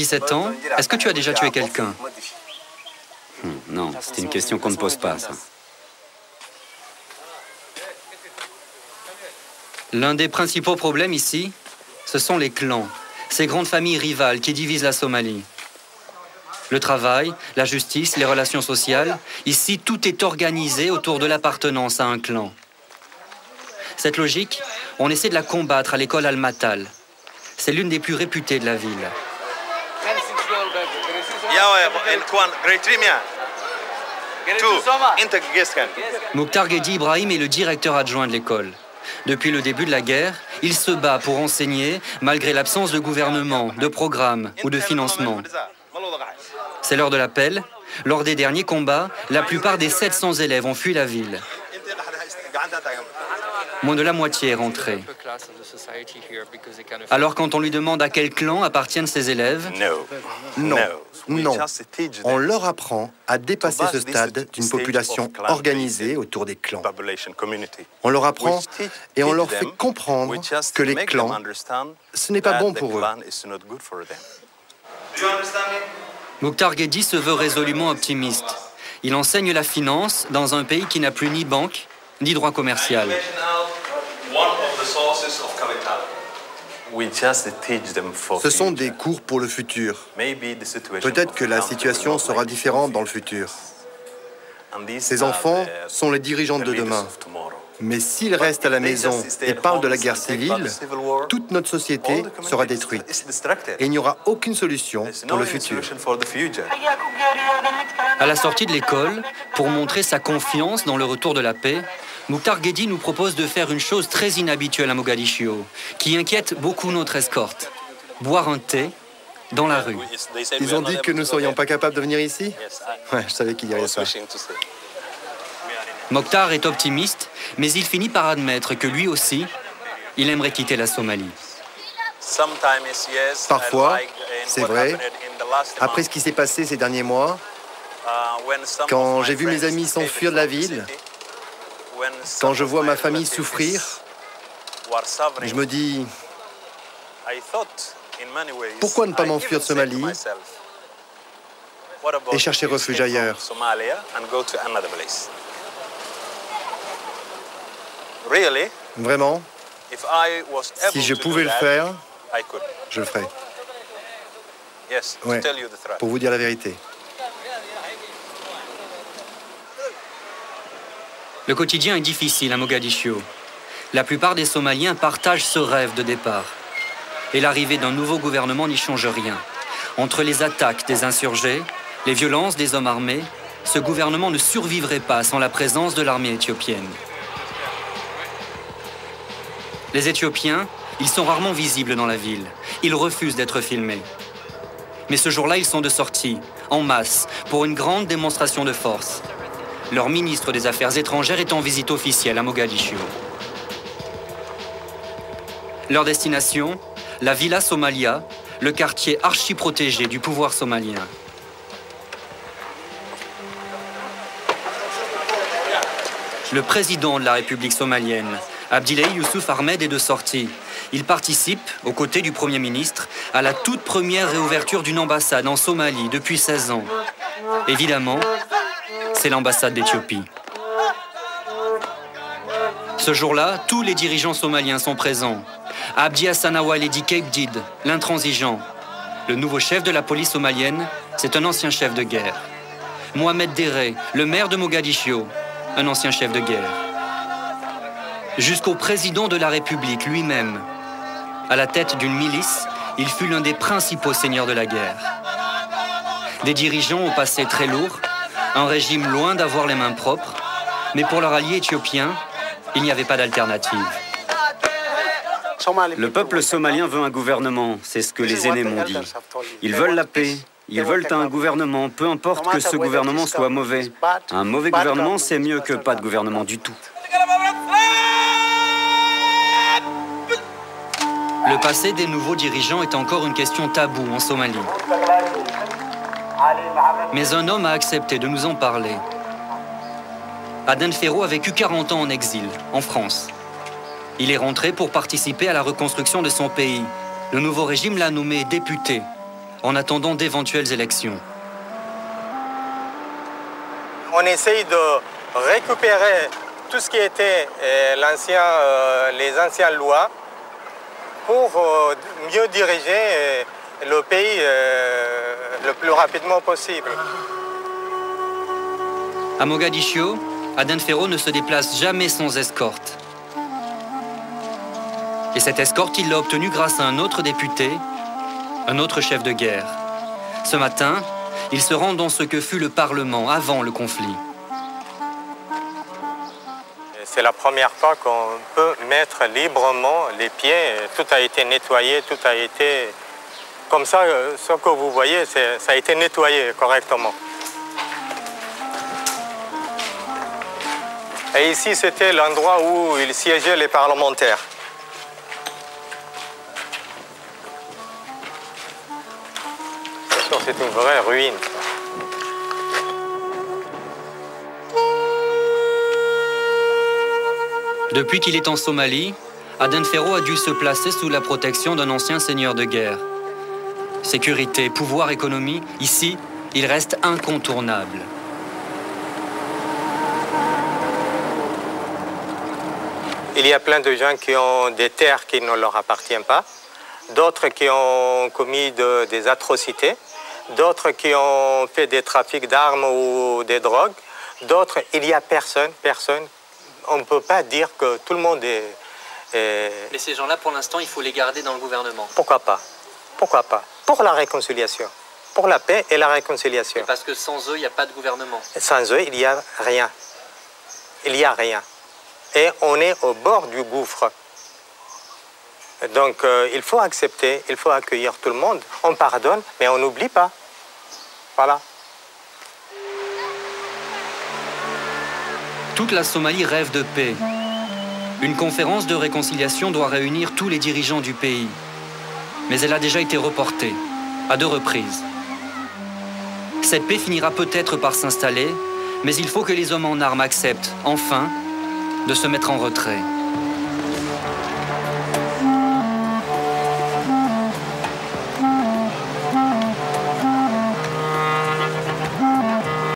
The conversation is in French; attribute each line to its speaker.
Speaker 1: 17 ans, est-ce que tu as déjà tué quelqu'un?
Speaker 2: Non, c'est une question qu'on ne pose pas, ça.
Speaker 1: L'un des principaux problèmes ici, ce sont les clans, ces grandes familles rivales qui divisent la Somalie. Le travail, la justice, les relations sociales, ici tout est organisé autour de l'appartenance à un clan. Cette logique, on essaie de la combattre à l'école Al-Matal. C'est l'une des plus réputées de la ville. Mukhtar Gedi Ibrahim est le directeur adjoint de l'école. Depuis le début de la guerre, il se bat pour enseigner malgré l'absence de gouvernement, de programme ou de financement. C'est l'heure de l'appel. Lors des derniers combats, la plupart des 700 élèves ont fui la ville. Moins de la moitié est rentrée. Alors quand on lui demande à quel clan appartiennent ses élèves,
Speaker 3: non. On leur apprend à dépasser ce stade d'une population organisée autour des clans. On leur apprend et on leur fait comprendre que les clans, ce n'est pas bon pour eux.
Speaker 1: Mukhtar Gedi se veut résolument optimiste. Il enseigne la finance dans un pays qui n'a plus ni banque, ni droit commercial.
Speaker 3: Ce sont des cours pour le futur. Peut-être que la situation sera différente dans le futur. Ces enfants sont les dirigeants de demain. Mais s'ils restent à la maison et parlent de la guerre civile, toute notre société sera détruite. Et il n'y aura aucune solution pour le futur.
Speaker 1: À la sortie de l'école, pour montrer sa confiance dans le retour de la paix, Mukhtar Gedi nous propose de faire une chose très inhabituelle à Mogadiscio, qui inquiète beaucoup notre escorte. Boire un thé dans la rue.
Speaker 3: Ils ont dit que nous ne serions pas capables de venir ici? Ouais, je savais qu'il y avait ça.
Speaker 1: Mukhtar est optimiste, mais il finit par admettre que lui aussi, il aimerait quitter la Somalie.
Speaker 3: Parfois, c'est vrai, après ce qui s'est passé ces derniers mois, quand j'ai vu mes amis s'enfuir de la ville, quand je vois ma famille souffrir, je me dis, pourquoi ne pas m'enfuir de Somalie et chercher refuge ailleurs? Vraiment, si je pouvais le faire, je le ferais. Ouais, pour vous dire la vérité.
Speaker 1: Le quotidien est difficile à Mogadiscio. La plupart des Somaliens partagent ce rêve de départ. Et l'arrivée d'un nouveau gouvernement n'y change rien. Entre les attaques des insurgés, les violences des hommes armés, ce gouvernement ne survivrait pas sans la présence de l'armée éthiopienne. Les Éthiopiens, ils sont rarement visibles dans la ville. Ils refusent d'être filmés. Mais ce jour-là, ils sont de sortie, en masse, pour une grande démonstration de force. Leur ministre des Affaires étrangères est en visite officielle à Mogadiscio. Leur destination, la Villa Somalia, le quartier archi-protégé du pouvoir somalien. Le président de la République somalienne, Abdillahi Youssouf Ahmed, est de sortie. Il participe, aux côtés du Premier ministre, à la toute première réouverture d'une ambassade en Somalie depuis 16 ans. Évidemment, c'est l'ambassade d'Éthiopie. Ce jour-là, tous les dirigeants somaliens sont présents. Abdi Hassan Awaledi Kebdid, l'intransigeant. Le nouveau chef de la police somalienne, c'est un ancien chef de guerre. Mohamed Deré, le maire de Mogadiscio, un ancien chef de guerre. Jusqu'au président de la République lui-même. À la tête d'une milice, il fut l'un des principaux seigneurs de la guerre. Des dirigeants au passé très lourd, un régime loin d'avoir les mains propres, mais pour leur allié éthiopien, il n'y avait pas d'alternative.
Speaker 2: Le peuple somalien veut un gouvernement, c'est ce que les aînés m'ont dit. Ils veulent la paix, ils veulent un gouvernement, peu importe que ce gouvernement soit mauvais. Un mauvais gouvernement, c'est mieux que pas de gouvernement du tout.
Speaker 1: Le passé des nouveaux dirigeants est encore une question taboue en Somalie. Mais un homme a accepté de nous en parler. Aden Ferro a vécu 40 ans en exil, en France. Il est rentré pour participer à la reconstruction de son pays. Le nouveau régime l'a nommé député. en attendant d'éventuelles élections.
Speaker 4: On essaye de récupérer tout ce qui était les anciennes lois pour mieux diriger le pays le plus rapidement possible.
Speaker 1: À Mogadiscio, Aden Ferro ne se déplace jamais sans escorte. Et cette escorte, il l'a obtenue grâce à un autre député, un autre chef de guerre. Ce matin, il se rend dans ce que fut le Parlement avant le conflit.
Speaker 4: C'est la première fois qu'on peut mettre librement les pieds. Tout a été nettoyé, tout a été... Comme ça, ce que vous voyez, ça a été nettoyé correctement. Et ici, c'était l'endroit où ils siégeaient les parlementaires. C'est une vraie ruine.
Speaker 1: Depuis qu'il est en Somalie, Aden Ferro a dû se placer sous la protection d'un ancien seigneur de guerre. Sécurité, pouvoir, économie, ici, il reste incontournable.
Speaker 4: Il y a plein de gens qui ont des terres qui ne leur appartiennent pas, d'autres qui ont commis des atrocités, d'autres qui ont fait des trafics d'armes ou des drogues, d'autres, il n'y a personne. On ne peut pas dire que tout le monde est...
Speaker 1: Mais ces gens-là, pour l'instant, il faut les garder dans le gouvernement.
Speaker 4: Pourquoi pas? Pourquoi pas? Pour la réconciliation, pour la paix et la réconciliation.
Speaker 1: Et parce que sans eux, il n'y a pas de gouvernement.
Speaker 4: Sans eux, il n'y a rien. Il n'y a rien. Et on est au bord du gouffre. Donc il faut accepter, il faut accueillir tout le monde. On pardonne, mais on n'oublie pas. Voilà.
Speaker 1: Toute la Somalie rêve de paix. Une conférence de réconciliation doit réunir tous les dirigeants du pays. Mais elle a déjà été reportée, à 2 reprises. Cette paix finira peut-être par s'installer, mais il faut que les hommes en armes acceptent, enfin, de se mettre en retrait.